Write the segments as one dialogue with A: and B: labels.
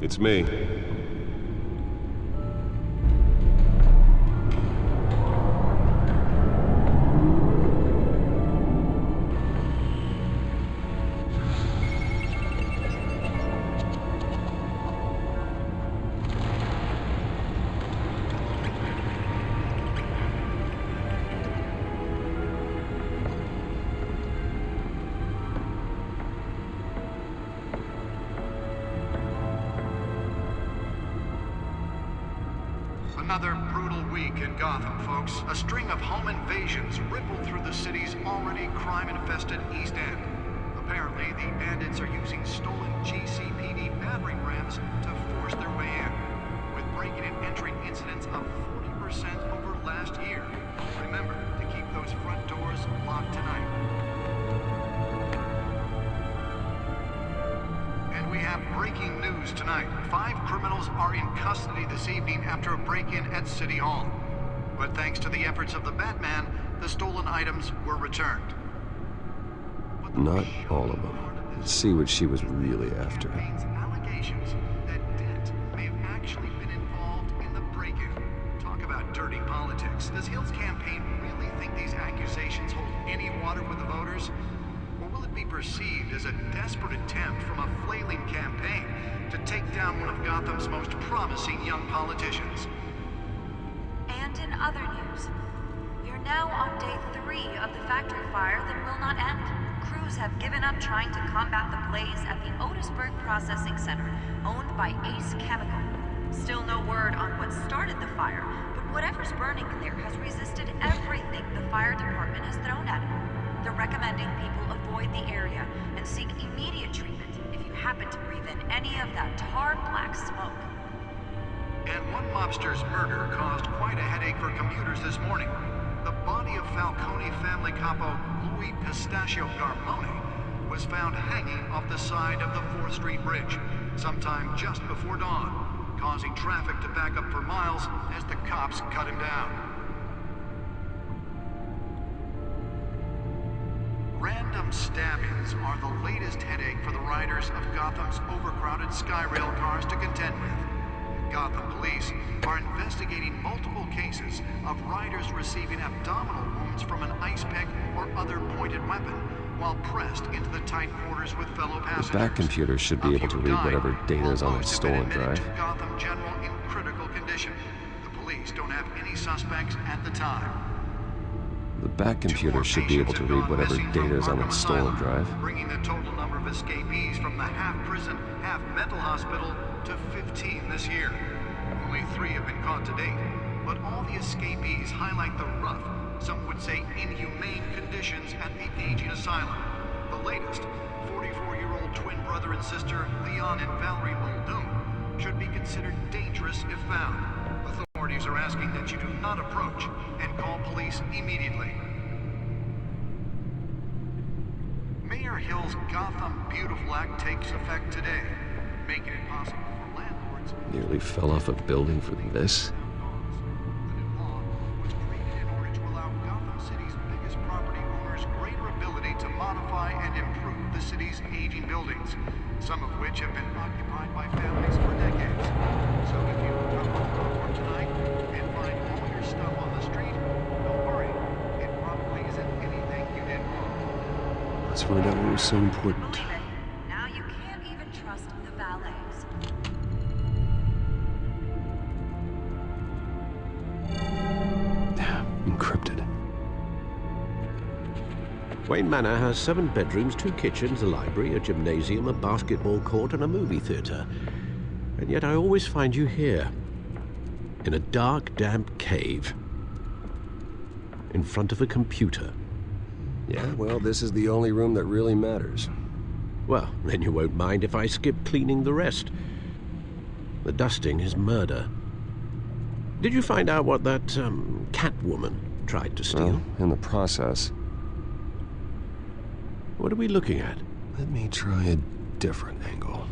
A: It's me.
B: Another brutal week in Gotham, folks. A string of home invasions rippled through the city's already crime-infested East End. Apparently, the bandits are using stolen GCPD battering rams to force their way in, with breaking and entering incidents up 40% over last year. Remember to keep those front doors locked tonight. And we have breaking news tonight. 5 criminals are in custody this evening after a break-in at City Hall. But thanks to the efforts of the Batman, the stolen items were returned.
A: Not all of them. Let's see what she was really after.
B: Allegations that Dent may have actually been involved in the break-in. Talk about dirty politics. Does Hill's campaign really think these accusations hold any water with the voters? Or will it be perceived as a desperate attempt from a flailing campaign to take down one of Gotham's most promising young politicians?
C: And in other news, you're now on day 3 of the factory fire that will not end. Crews have given up trying to combat the blaze at the Otisburg Processing Center, owned by Ace Chemical. Still no word on what started the fire, but whatever's burning in there has resisted everything the fire department has thrown at it. They're recommending people avoid the area and seek immediate treatment if you happen to breathe in any of that tar black smoke.
B: And one mobster's murder caused quite a headache for commuters this morning. The body of Falcone family capo Louis Pistachio Garmone was found hanging off the side of the 4th Street Bridge sometime just before dawn, causing traffic to back up for miles as the cops cut him down. Random stabbings are the latest headache for the riders of Gotham's overcrowded Skyrail cars to contend with. Gotham police are investigating multiple cases of riders receiving abdominal wounds from an ice pick or other pointed weapon while pressed into the tight quarters with fellow passengers.
A: The back computer should be able to read whatever data is on that stolen drive.
B: Gotham General in critical condition. The police don't have any suspects at the time.
A: The back computer should be able to read whatever data is on that stolen drive.
B: Bringing the total number of escapees from the half-prison, half-mental hospital to 15 this year. Only 3 have been caught to date, but all the escapees highlight the rough, some would say inhumane conditions at the aging asylum. The latest, 44-year-old twin brother and sister Leon and Valerie Muldoon, should be considered dangerous if found. Authorities are asking that you do not approach and call police immediately. Mayor Hill's Gotham Beautiful Act takes effect today, making it possible for landlords...
A: Nearly fell off a building for this?
B: The new law was created in order to allow Gotham City's biggest property owners greater ability to modify and improve the city's aging buildings, some of which have been occupied by families for decades. So if you come to the door tonight and find all your stuff on the street, don't worry. It probably isn't anything you did wrong.
A: Let's find out what was so important.
C: Believe it, now you can't even trust the valets.
A: Encrypted.
D: Wayne Manor has 7 bedrooms, 2 kitchens, a library, a gymnasium, a basketball court, and a movie theater. And yet I always find you here, in a dark, damp cave, in front of a computer.
A: Yeah, well, this is the only room that really matters.
D: Well, then you won't mind if I skip cleaning the rest. The dusting is murder. Did you find out what that, Catwoman tried to steal?
A: Well, in the process.
D: What are we looking at?
A: Let me try a different angle.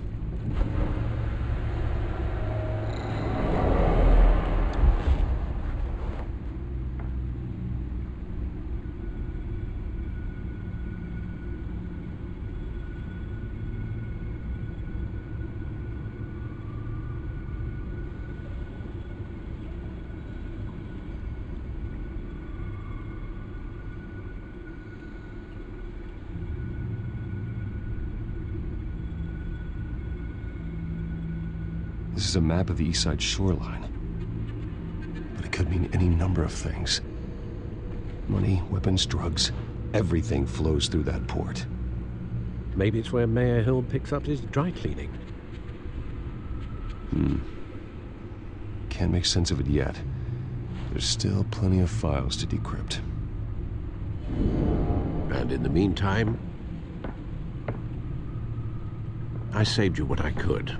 A: This is a map of the east side shoreline. But it could mean any number of things. Money, weapons, drugs, everything flows through that port.
D: Maybe it's where Mayor Hill picks up his dry cleaning.
A: Can't make sense of it yet. There's still plenty of files to decrypt.
D: And in the meantime, I saved you what I could.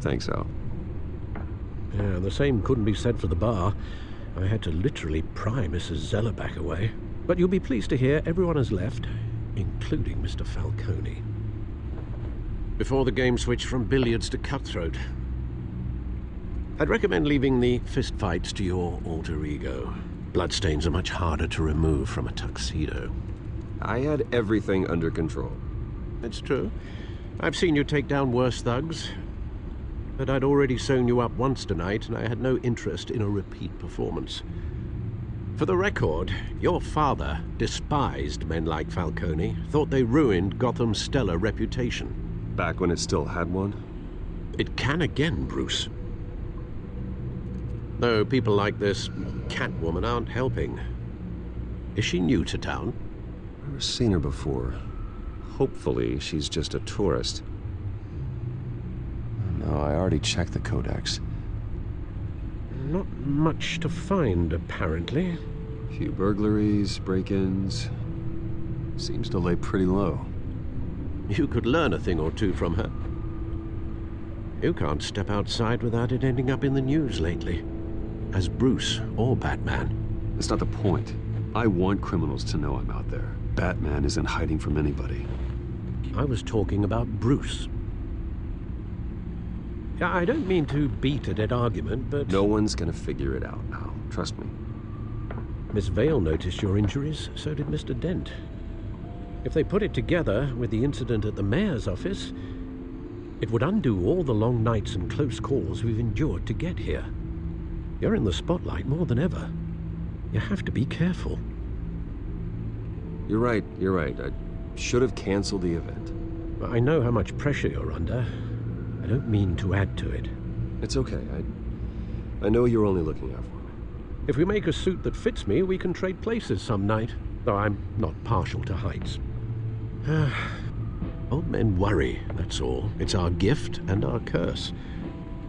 A: Thanks, Al.
D: Yeah, the same couldn't be said for the bar. I had to literally pry Mrs. Zeller back away. But you'll be pleased to hear everyone has left, including Mr. Falcone. Before the game switched from billiards to cutthroat, I'd recommend leaving the fistfights to your alter ego. Bloodstains are much harder to remove from a tuxedo.
A: I had everything under control.
D: It's true. I've seen you take down worse thugs. But I'd already sewn you up once tonight, and I had no interest in a repeat performance. For the record, your father despised men like Falcone, thought they ruined Gotham's stellar reputation.
A: Back when it still had one?
D: It can again, Bruce. Though people like this Catwoman aren't helping. Is she new to town?
A: I've never seen her before. Hopefully, she's just a tourist. No, I already checked the codex.
D: Not much to find, apparently.
A: Few burglaries, break-ins. Seems to lay pretty low.
D: You could learn a thing or two from her. You can't step outside without it ending up in the news lately. As Bruce or Batman.
A: That's not the point. I want criminals to know I'm out there. Batman isn't hiding from anybody.
D: I was talking about Bruce. I don't mean to beat a dead argument, but...
A: No one's gonna figure it out, Al. Trust me.
D: Miss Vale noticed your injuries, so did Mr. Dent. If they put it together with the incident at the mayor's office, it would undo all the long nights and close calls we've endured to get here. You're in the spotlight more than ever. You have to be careful.
A: You're right. I should have canceled the event.
D: I know how much pressure you're under. I don't mean to add to it.
A: It's okay. I know you're only looking out for me.
D: If we make a suit that fits me, we can trade places some night. Though I'm not partial to heights. Old men worry, that's all. It's our gift and our curse.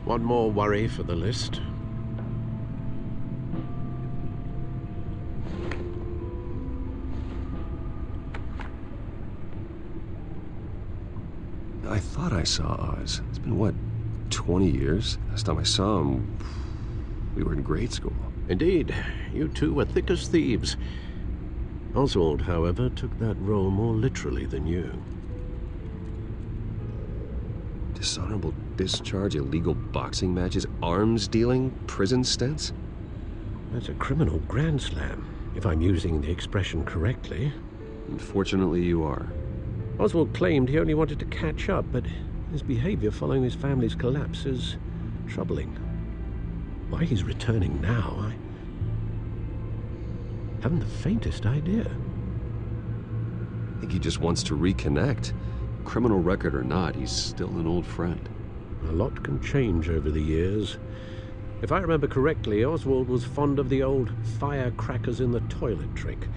D: One more worry for the list.
A: I thought I saw Oz. It's been, what, 20 years? Last time I saw him, we were in grade school.
D: Indeed, you two were thick as thieves. Oswald, however, took that role more literally than you.
A: Dishonorable discharge, illegal boxing matches, arms dealing, prison stints?
D: That's a criminal grand slam, if I'm using the expression correctly.
A: Unfortunately, you are.
D: Oswald claimed he only wanted to catch up, but his behavior following his family's collapse is troubling. Why he's returning now, I haven't the faintest idea.
A: I think he just wants to reconnect. Criminal record or not, he's still an old friend.
D: A lot can change over the years. If I remember correctly, Oswald was fond of the old firecrackers in the toilet trick.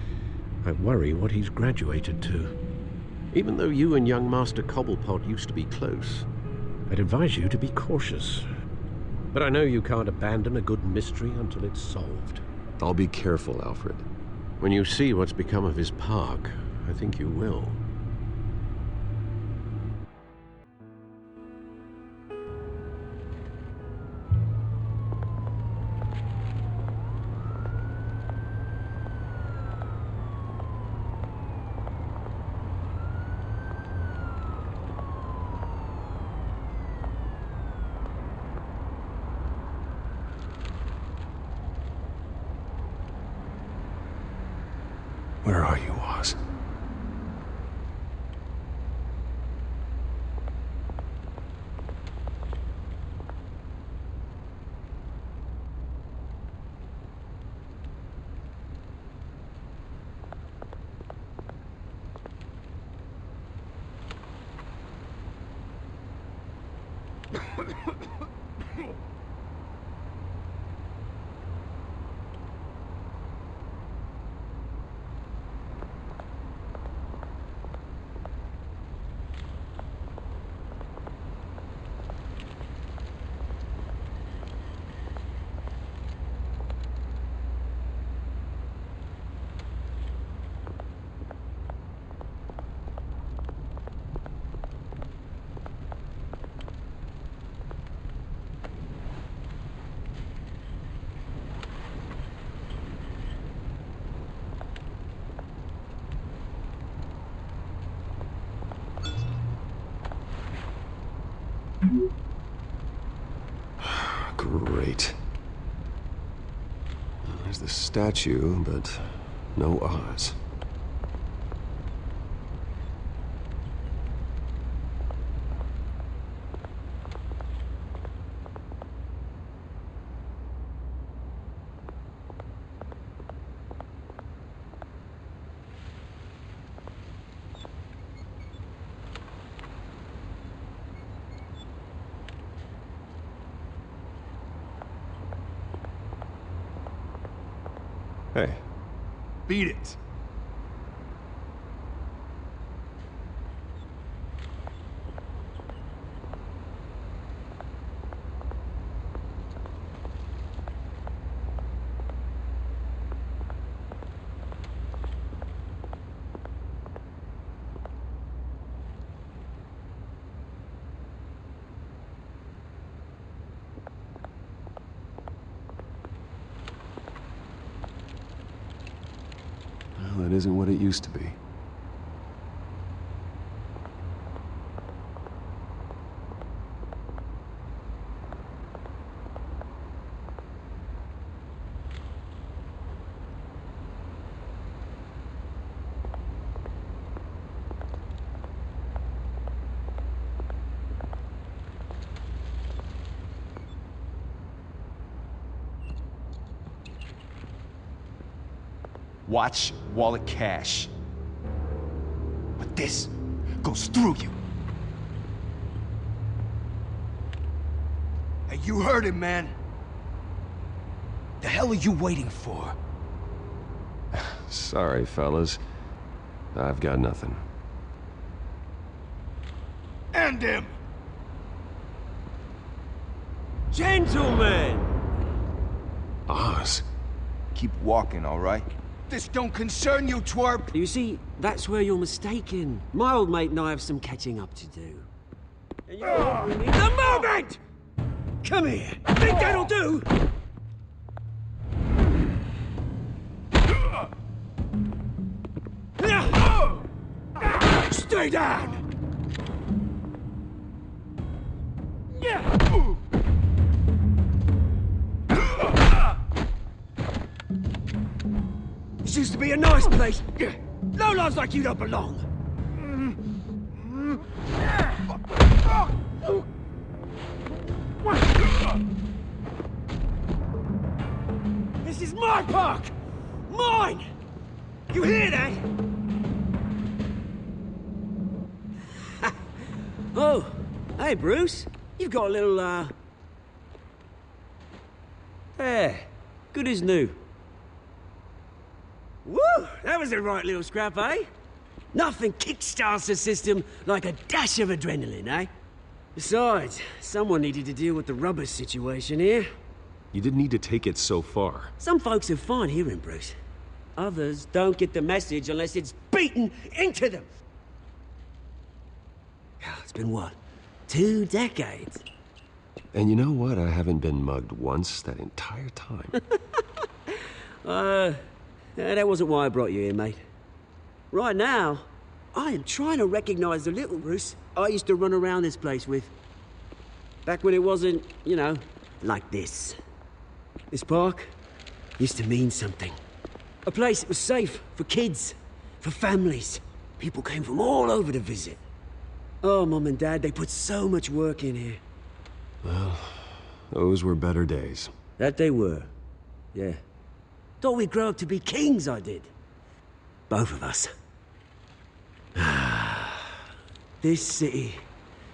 D: I worry what he's graduated to. Even though you and young Master Cobblepot used to be close, I'd advise you to be cautious. But I know you can't abandon a good mystery until it's solved.
A: I'll be careful, Alfred.
D: When you see what's become of his park, I think you will.
A: Where are you, Oz? Great. There's the statue, but no Oz. Hey.
E: Beat it.
A: Well, it isn't what it used to be.
E: Watch wallet cash. But this goes through you. Hey, you heard it, man. The hell are you waiting for?
A: Sorry, fellas. I've got nothing.
E: End him!
F: Gentlemen!
A: Oz?
E: Keep walking, all right? This don't concern you, twerp!
F: You see, that's where you're mistaken. My old mate and I have some catching up to do. And you need the moment! Come here. Think that'll do? Stay down! This used to be a nice place. No lives like you don't belong. This is my park! Mine! You hear that? Oh, hey Bruce. You've got a little, There. Good as new. Woo! That was a right little scrap, eh? Nothing kickstarts the system like a dash of adrenaline, eh? Besides, someone needed to deal with the rubber situation here.
A: You didn't need to take it so far.
F: Some folks are fine hearing, Bruce. Others don't get the message unless it's beaten into them. It's been what? 2 decades?
A: And you know what? I haven't been mugged once that entire time.
F: That wasn't why I brought you here, mate. Right now, I am trying to recognize the little Bruce I used to run around this place with. Back when it wasn't, you know, like this. This park used to mean something. A place that was safe for kids, for families. People came from all over to visit. Oh, Mum and Dad, they put so much work in here.
A: Well, those were better days.
F: That they were, yeah. Thought we'd grow up to be kings, I did. Both of us. This city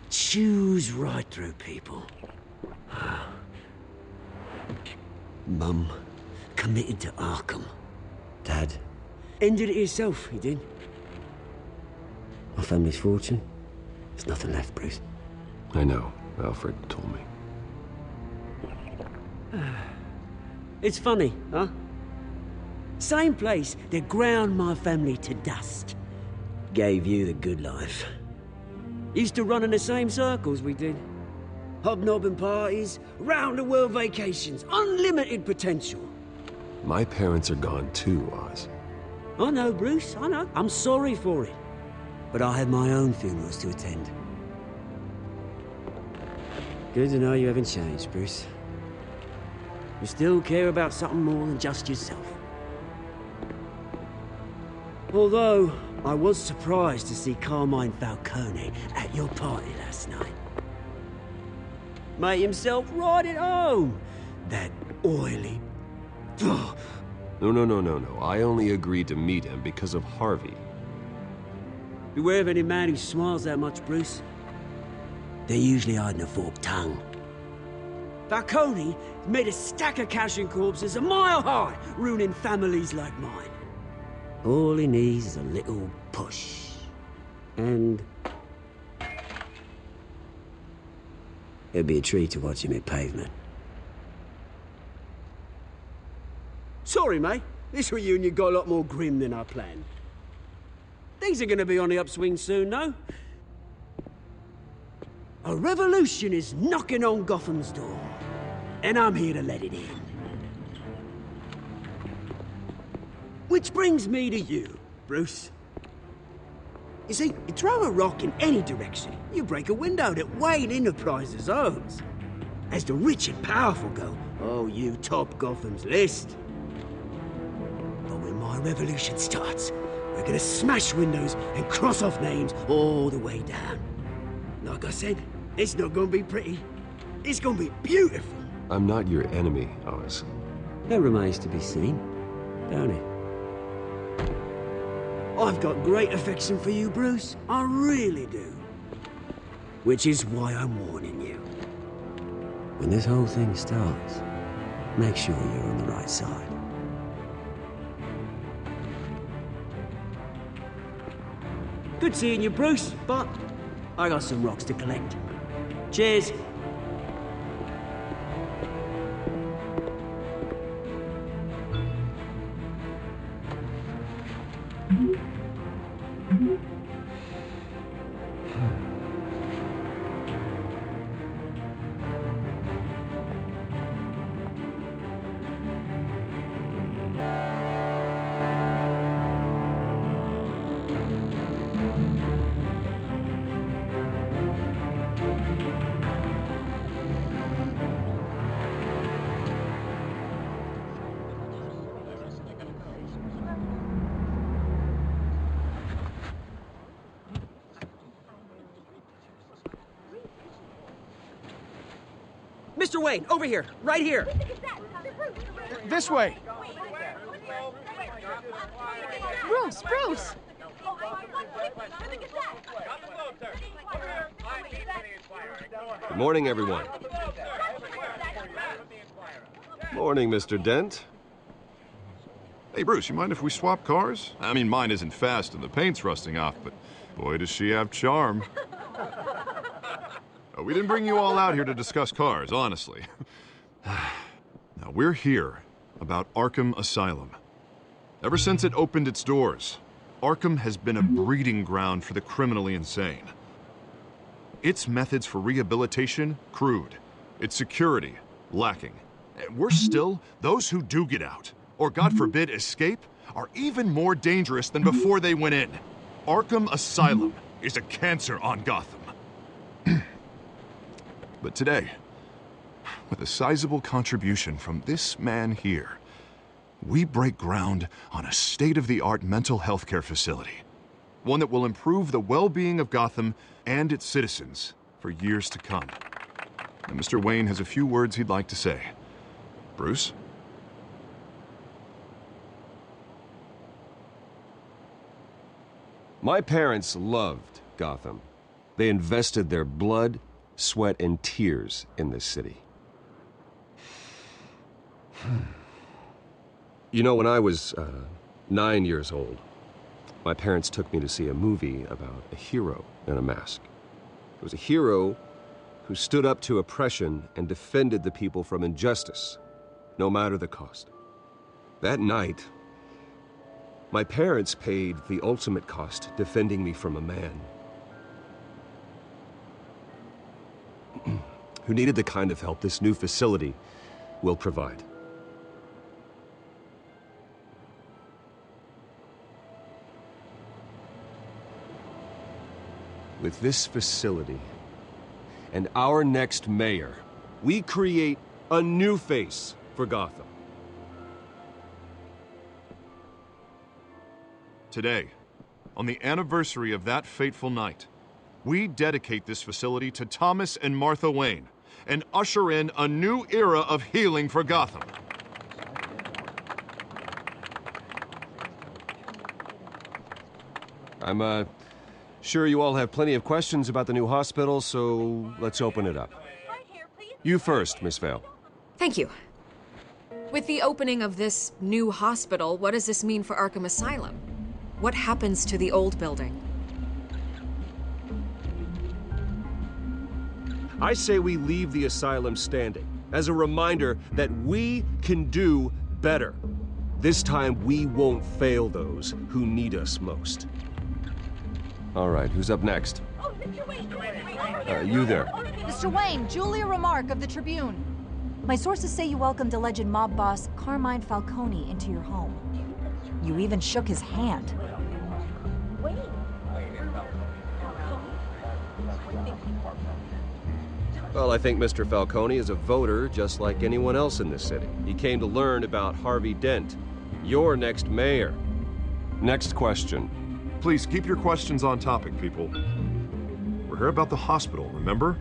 F: chews right through people. Mum committed to Arkham. Dad ended it himself, he did. My family's fortune, there's nothing left, Bruce.
A: I know. Alfred told me.
F: It's funny, huh? Same place that ground my family to dust. Gave you the good life. Used to run in the same circles we did. Hobnobbing parties, round-the-world vacations, unlimited potential.
A: My parents are gone too, Oz.
F: I know, Bruce, I know. I'm sorry for it. But I had my own funerals to attend. Good to know you haven't changed, Bruce. You still care about something more than just yourself. Although, I was surprised to see Carmine Falcone at your party last night. Made himself right at home. That oily... Ugh.
A: No. I only agreed to meet him because of Harvey.
F: Beware of any man who smiles that much, Bruce. They're usually hiding a forked tongue. Falcone made a stack of cash and corpses a mile high, ruining families like mine. All he needs is a little push. And... it'd be a treat to watch him hit pavement. Sorry, mate. This reunion got a lot more grim than I planned. Things are gonna be on the upswing soon, though. A revolution is knocking on Gotham's door. And I'm here to let it in. Which brings me to you, Bruce. You see, you throw a rock in any direction, you break a window that Wayne Enterprises owns. As the rich and powerful go, oh, you top Gotham's list. But when my revolution starts, we're gonna smash windows and cross off names all the way down. Like I said, it's not gonna be pretty. It's gonna be beautiful.
A: I'm not your enemy, Oz.
F: That remains to be seen, don't it? I've got great affection for you, Bruce. I really do. Which is why I'm warning you. When this whole thing starts, make sure you're on the right side. Good seeing you, Bruce, but I got some rocks to collect. Cheers. Mr. Wayne, over here, right here.
E: This way.
G: Bruce!
A: Good morning, everyone. Morning, Mr. Dent.
H: Hey, Bruce, you mind if we swap cars? I mean, mine isn't fast and the paint's rusting off, but boy, does she have charm. We didn't bring you all out here to discuss cars, honestly. Now, we're here about Arkham Asylum. Ever since it opened its doors, Arkham has been a breeding ground for the criminally insane. Its methods for rehabilitation, crude. Its security, lacking. Worse still, those who do get out, or God forbid escape, are even more dangerous than before they went in. Arkham Asylum is a cancer on Gotham. But today, with a sizable contribution from this man here, we break ground on a state-of-the-art mental health care facility. One that will improve the well-being of Gotham and its citizens for years to come. And Mr. Wayne has a few words he'd like to say. Bruce?
A: My parents loved Gotham. They invested their blood, sweat, and tears in this city. You know, when I was 9 years old, my parents took me to see a movie about a hero in a mask. It was a hero who stood up to oppression and defended the people from injustice, no matter the cost. That night, my parents paid the ultimate cost defending me from a man who needed the kind of help this new facility will provide. With this facility and our next mayor, we create a new face for Gotham.
H: Today, on the anniversary of that fateful night, we dedicate this facility to Thomas and Martha Wayne and usher in a new era of healing for Gotham.
A: I'm sure you all have plenty of questions about the new hospital, so let's open it up. You first, Miss Vale.
I: Thank you. With the opening of this new hospital, what does this mean for Arkham Asylum? What happens to the old building?
A: I say we leave the asylum standing as a reminder that we can do better. This time, we won't fail those who need us most. All right, who's up next? You there.
G: Mr. Wayne, Julia Remark of the Tribune. My sources say you welcomed alleged mob boss Carmine Falcone into your home. You even shook his hand.
A: Well, I think Mr. Falcone is a voter just like anyone else in this city. He came to learn about Harvey Dent, your next mayor. Next question.
H: Please keep your questions on topic, people. We're here about the hospital, remember?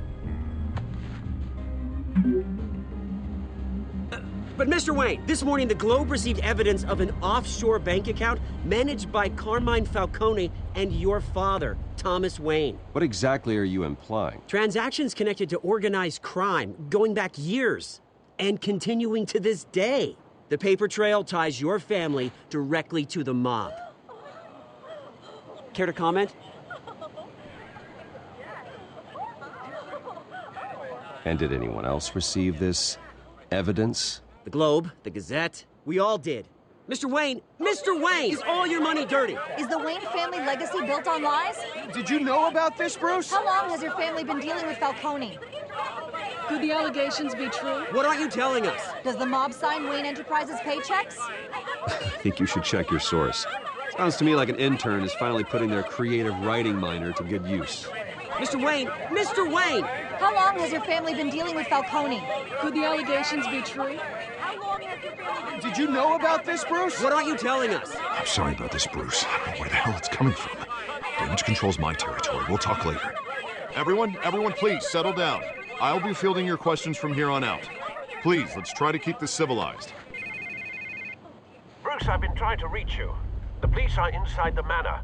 F: But Mr. Wayne, this morning the Globe received evidence of an offshore bank account managed by Carmine Falcone and your father, Thomas Wayne.
A: What exactly are you implying?
F: Transactions connected to organized crime going back years and continuing to this day. The paper trail ties your family directly to the mob. Care to comment?
A: And did anyone else receive this evidence?
F: The Globe, the Gazette, we all did. Mr. Wayne, is all your money dirty?
G: Is the Wayne family legacy built on lies?
E: Did you know about this, Bruce?
G: How long has your family been dealing with Falcone?
J: Could the allegations be true?
F: What aren't you telling us?
G: Does the mob sign Wayne Enterprises paychecks?
A: I think you should check your source. Sounds to me like an intern is finally putting their creative writing minor to good use.
F: Mr. Wayne!
G: How long has your family been dealing with Falcone?
J: Could the allegations be true?
E: Did you know about this, Bruce?
F: What aren't you telling us?
H: I'm sorry about this, Bruce. I don't know where the hell it's coming from. Damage control's my territory. We'll talk later. Everyone, please settle down. I'll be fielding your questions from here on out. Please, let's try to keep this civilized.
D: Bruce, I've been trying to reach you. The police are inside the manor.